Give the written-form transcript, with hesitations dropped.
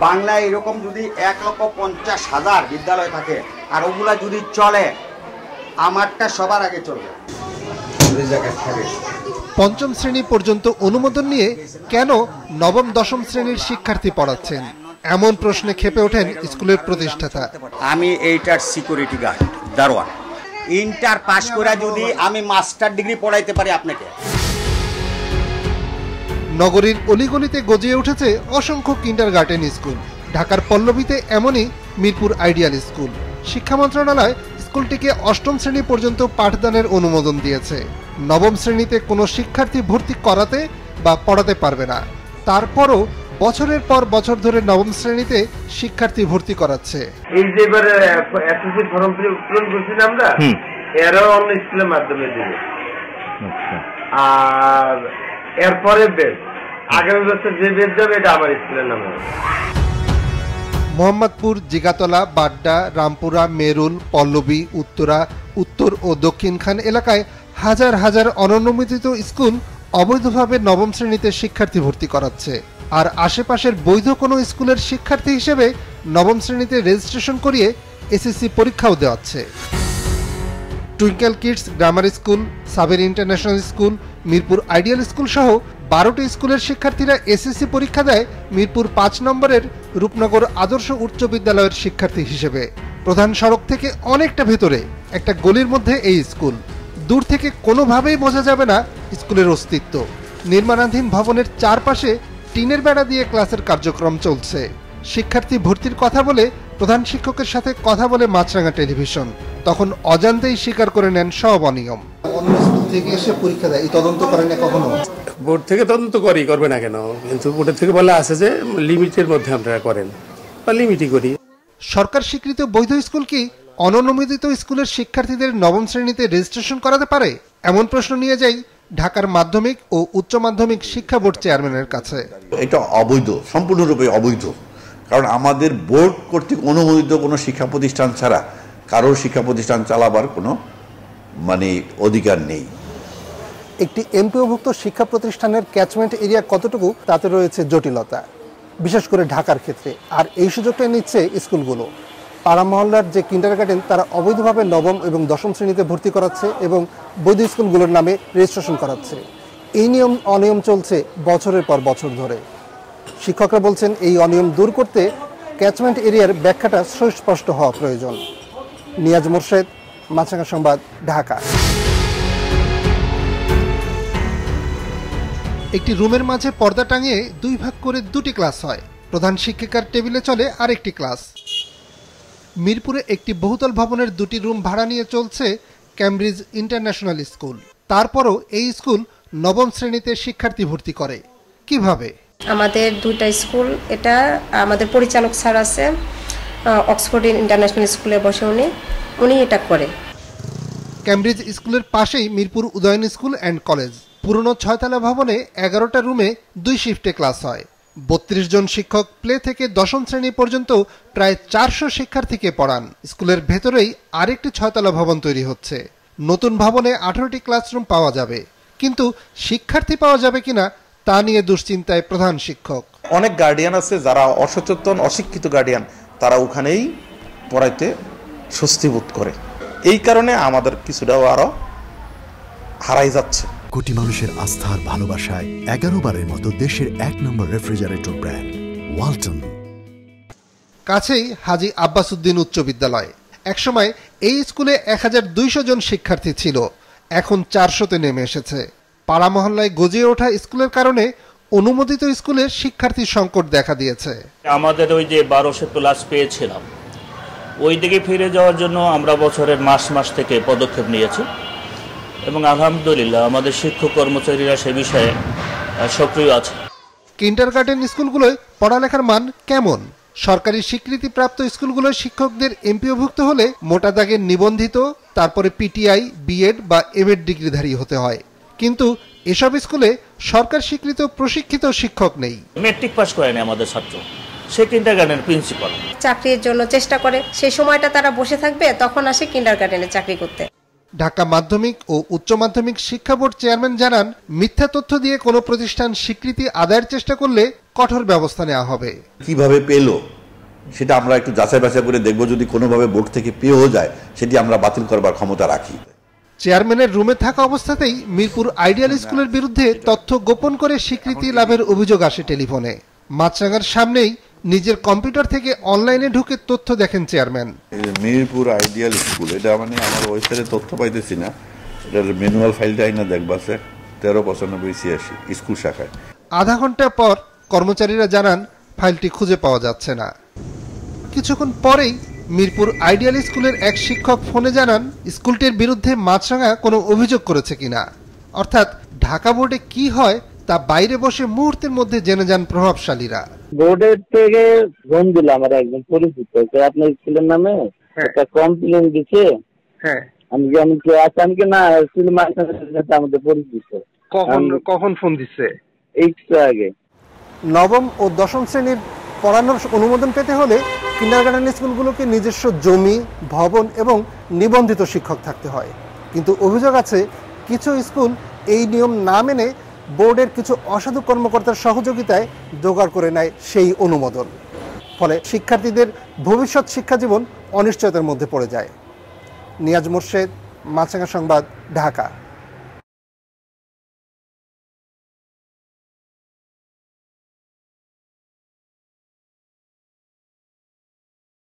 বাংলায় এরকম যদি 1,50,000 বিদ্যালয় থাকে আর ওগুলা যদি চলে, আমারটা সবার আগে চলবে। পঞ্চম শ্রেণী পর্যন্ত অনুমোদন নিয়ে কেন নবম দশম শ্রেণীর শিক্ষার্থী পড়াচ্ছেন, এমন প্রশ্নে ক্ষেপে ওঠেন স্কুলের প্রতিষ্ঠাতা। আমি এইটার সিকিউরিটি গার্ড, দারোয়ান। ইন্টার পাস করে যদি আমি মাস্টার ডিগ্রি পড়াইতে পারি আপনাকে। নগরীর অলিগলিতে গজিয়ে উঠেছে অসংখ্য কিন্ডারগার্টেন স্কুল। ঢাকার পল্লবীতে এমনই মিরপুর আইডিয়াল স্কুল। শিক্ষা মন্ত্রণালয় স্কুলটিকে অষ্টম শ্রেণী পর্যন্ত পাঠদানের অনুমোদন দিয়েছে। নবম শ্রেণীতে কোনো শিক্ষার্থী ভর্তি করাতে বা পড়াতে পারবে না। তারপরও বছরের পর বছর ধরে নবম শ্রেণীতে শিক্ষার্থী ভর্তি করাচ্ছে। এই যে এবারে এসএসসি ফর্ম পূরণ করছি না আমরা, এরও অন্য স্কুলের মাধ্যমে দিবে। আর এরপরে বেদ, আগামী বছর যে বেদ যাবে এটা আমার স্কুলের নামে। মোহাম্মদপুর, জিগাতলা, বাড্ডা, রামপুরা, মেরুল, পল্লবী, উত্তরা, উত্তর ও দক্ষিণ খান এলাকায় হাজার হাজার অননুমোদিত স্কুল অবৈধভাবে নবম শ্রেণীতে শিক্ষার্থী ভর্তি করাচ্ছে। আর আশেপাশের বৈধ কোনো স্কুলের শিক্ষার্থী হিসেবে নবম শ্রেণীতে রেজিস্ট্রেশন করিয়ে এসএসসি পরীক্ষাও দেওয়াচ্ছে। Twinkle Kids Grammar School, Saber International School, Mirpur Ideal School সহ 12টি স্কুলের শিক্ষার্থীরা এসএসসি পরীক্ষা দেয় মিরপুর 5 নম্বরের রূপনগর আদর্শ উচ্চ বিদ্যালয়ের শিক্ষার্থী হিসেবে। প্রধান সড়ক থেকে অনেকটা ভেতরে একটা গলির মধ্যে এই স্কুল। দূর থেকে কোনোভাবেই বোঝা যাবে না স্কুলের অস্তিত্ব। নির্মাণাধীন ভবনের চারপাশে টিনের বেড়া দিয়ে ক্লাসের কার্যক্রম চলছে। শিক্ষার্থী ভর্তির কথা বলে প্রধান শিক্ষকের সাথে কথা বলে মাছরাঙা টেলিভিশন, তখন অজান্তেই স্বীকার করে নেন সব অনিয়ম। অন্য স্কুল থেকে এসে পরীক্ষা দেয়, এই তদন্ত করে না কখনো? বোর্ড থেকে তদন্ত করবে না কেন? কিন্তু বোর্ডের থেকে বলা আছে যে লিমিটের মধ্যে আপনারা করেন বা লিমিটই করি। সরকার স্বীকৃত বৈধ স্কুল কি অননুমোদিত স্কুলের শিক্ষার্থীদের নবম শ্রেণীতে রেজিস্ট্রেশন করাতে পারে? এমন প্রশ্ন নিয়ে যাই ঢাকার মাধ্যমিক ও উচ্চ মাধ্যমিক শিক্ষা বোর্ড চেয়ারম্যানের কাছে। এটা অবৈধ, সম্পূর্ণরূপে অবৈধ। কারণ আমাদের বোর্ড কর্তৃক অনুমোদিত কোনো শিক্ষা প্রতিষ্ঠান ছাড়া কারোর শিক্ষা প্রতিষ্ঠান চালাবার কোনো অধিকার নেই। একটি এমপিওভুক্ত শিক্ষা প্রতিষ্ঠানের ক্যাচমেন্ট এরিয়া কতটুকু, তাতে রয়েছে জটিলতা, বিশেষ করে ঢাকার ক্ষেত্রে। আর এই সুযোগটা নিচ্ছে স্কুলগুলো। পাড়া মহল্লার যে কিন্ডারগার্টেন, তারা অবৈধভাবে নবম এবং দশম শ্রেণীতে ভর্তি করাচ্ছে এবং বৈধ স্কুলগুলোর নামে রেজিস্ট্রেশন করাচ্ছে। এই নিয়ম অনিয়ম চলছে বছরের পর বছর ধরে। শিক্ষকরা বলছেন এই অনিয়ম দূর করতে ক্যাচমেন্ট এরিয়ার ব্যাখ্যাটা সুস্পষ্ট হওয়া প্রয়োজন। নিয়াজ মোর্শেদ, মাছরাঙা সংবাদ, ঢাকা। একটি রুমের মাঝে পর্দা টাঙিয়ে 2 ভাগ করে 2টি ক্লাস হয়। প্রধান শিক্ষিকার টেবিলে চলে আরেকটি ক্লাস। মিরপুরে একটি বহুতল ভবনের 2টি রুম ভাড়া নিয়ে চলছে ক্যামব্রিজ ইন্টারন্যাশনাল স্কুল। তারপরও এই স্কুল নবম শ্রেণীতে শিক্ষার্থী ভর্তি করে কিভাবে? আমাদের 2টা স্কুল, এটা আমাদের পরিচালক স্যার আছে অক্সফোর্ড ইন্টারন্যাশনাল স্কুলে বসে, উনি এটা করে। ক্যামব্রিজ স্কুলের পাশেই Mirpur Udayan school and college. পুরনো 6তলা ভবনে 11টা রুমে 2 শিফটে ক্লাস হয়। 32 জন শিক্ষক প্লে থেকে দশম শ্রেণী পর্যন্ত প্রায় 400 শিক্ষার্থীকে পড়ান। স্কুলের ভেতরেই আরেকটি 6তলা ভবন তৈরি হচ্ছে। নতুন ভবনে 18টি ক্লাসরুম পাওয়া যাবে, কিন্তু শিক্ষার্থী পাওয়া যাবে কিনা তা নিয়ে দুশ্চিন্তায় প্রধান শিক্ষক। অনেক গার্ডিয়ান আছে যারা অসচেতন, অশিক্ষিত গার্ডিয়ান, তারা ওখানেই পড়াইতে স্বস্তি বোধ করে। এই কারণে আমাদের কিছুটাও আরো হারাই যাচ্ছে। কোটি মানুষের আস্থার ভালোবাসায় 11 বারের মতো দেশের 1 নম্বর রেফ্রিজারেটর ব্র্যান্ড ওয়ালটন। কাছেই হাজী আব্বাস উদ্দিন উচ্চ বিদ্যালয়। একসময় এই স্কুলে 1200 জন শিক্ষার্থী ছিল, এখন 400-তে নেমে এসেছে। পাড়া মহল্লায় গজিয়ে ওঠা স্কুলের কারণে অনুমোদিত স্কুলে শিক্ষার্থী সংকট দেখা দিয়েছে। আমাদের ওই যে 1200 প্লাস পেয়েছিলাম, ওই দিকে ফিরে যাওয়ার জন্য আমরা বছরের মাস থেকে পদক্ষেপ নিয়েছি এবং আলহামদুলিল্লাহ আমাদের শিক্ষক কর্মচারীরা সে বিষয়ে সক্রিয় আছে। কিন্ডারগার্টেন স্কুলগুলোয় পড়ালেখার মান কেমন? সরকারি স্বীকৃতিপ্রাপ্ত স্কুলগুলোর শিক্ষকদের এমপিওভুক্ত হলে মোটা দাগের নিবন্ধিত, তারপরে পিটিআই, বিএড বা এমএড ডিগ্রিধারী হতে হয়। কিন্তু এসব স্কুলে সরকার স্বীকৃত প্রশিক্ষিত শিক্ষক নেই। মেট্রিক পাস করেনি আমাদের ছাত্র, সে কিন্ডারগার্টেনের প্রিন্সিপাল। চাকরির জন্য চেষ্টা করে, সেই সময়টা তারা বসে থাকবে, তখন আসে কিন্ডারগার্টেনে চাকরি করতে। ঢাকা মাধ্যমিক ও উচ্চ মাধ্যমিক শিক্ষা বোর্ড চেয়ারম্যান জানান, মিথ্যা তথ্য দিয়ে কোনো প্রতিষ্ঠান স্বীকৃতি আদায়ের চেষ্টা করলে কঠোর ব্যবস্থা নেওয়া হবে। কিভাবে পেলো সেটা আমরা একটু যাচাই বাছাই করে দেখব, যদি কোনোভাবে বোর্ড থেকে পেয়েও যায় সেটি আমরা বাতিল করবার ক্ষমতা রাখি। চেয়ারম্যানের রুমে থাকা অবস্থাতেই মিরপুর আইডিয়াল স্কুলের বিরুদ্ধে তথ্য গোপন করে স্বীকৃতি লাভের অভিযোগ আসে টেলিফোনে। মাছরাঙার সামনেই নিজের কম্পিউটার থেকে অনলাইনে ঢুকে তথ্য দেখেন চেয়ারম্যান। মিরপুর আইডিয়াল স্কুল, এটা মানে আমার ওয়েবসাইটে তথ্য পাইতেছি না, এটার ম্যানুয়াল ফাইলটা আইনা দেখবা স্যার, 139586 স্কুল শাখায়। আধা ঘন্টা পর কর্মচারীরা জানান ফাইলটি খুঁজে পাওয়া যাচ্ছে না। কিছুক্ষণ পরেই মিরপুর আইডিয়াল স্কুলের এক শিক্ষক ফোনে জানান স্কুলটির বিরুদ্ধে মাছরাঙা কোনো অভিযোগ করেছে কিনা। অর্থাৎ ঢাকা বোর্ডে কি হয় তা বাইরে বসে মুহূর্তের মধ্যে জেনে যান প্রভাবশালীরা। বোর্ডের থেকে ফোন দিল আমার একজন পরিচিত, আপনার স্কুলের নামে একটা কমপ্লেন দিচ্ছে। আমি কি না স্কুলের মাধ্যমে আমাদের পরিচিত। কখন ফোন দিচ্ছে? একটু আগে। নবম ও দশম শ্রেণীর পড়ানোর অনুমোদন পেতে হলে কিন্ডারগার্টেন স্কুলগুলোকে নিজস্ব জমি, ভবন এবং নিবন্ধিত শিক্ষক থাকতে হয়। কিন্তু অভিযোগ আছে কিছু স্কুল এই নিয়ম না মেনে বোর্ডের কিছু অসাধু কর্মকর্তার সহযোগিতায় জোগাড় করে নেয় সেই অনুমোদন। ফলে শিক্ষার্থীদের ভবিষ্যৎ শিক্ষাজীবন অনিশ্চয়তার মধ্যে পড়ে যায়। নিয়াজ মোর্শেদ, মাছরাঙা সংবাদ, ঢাকা।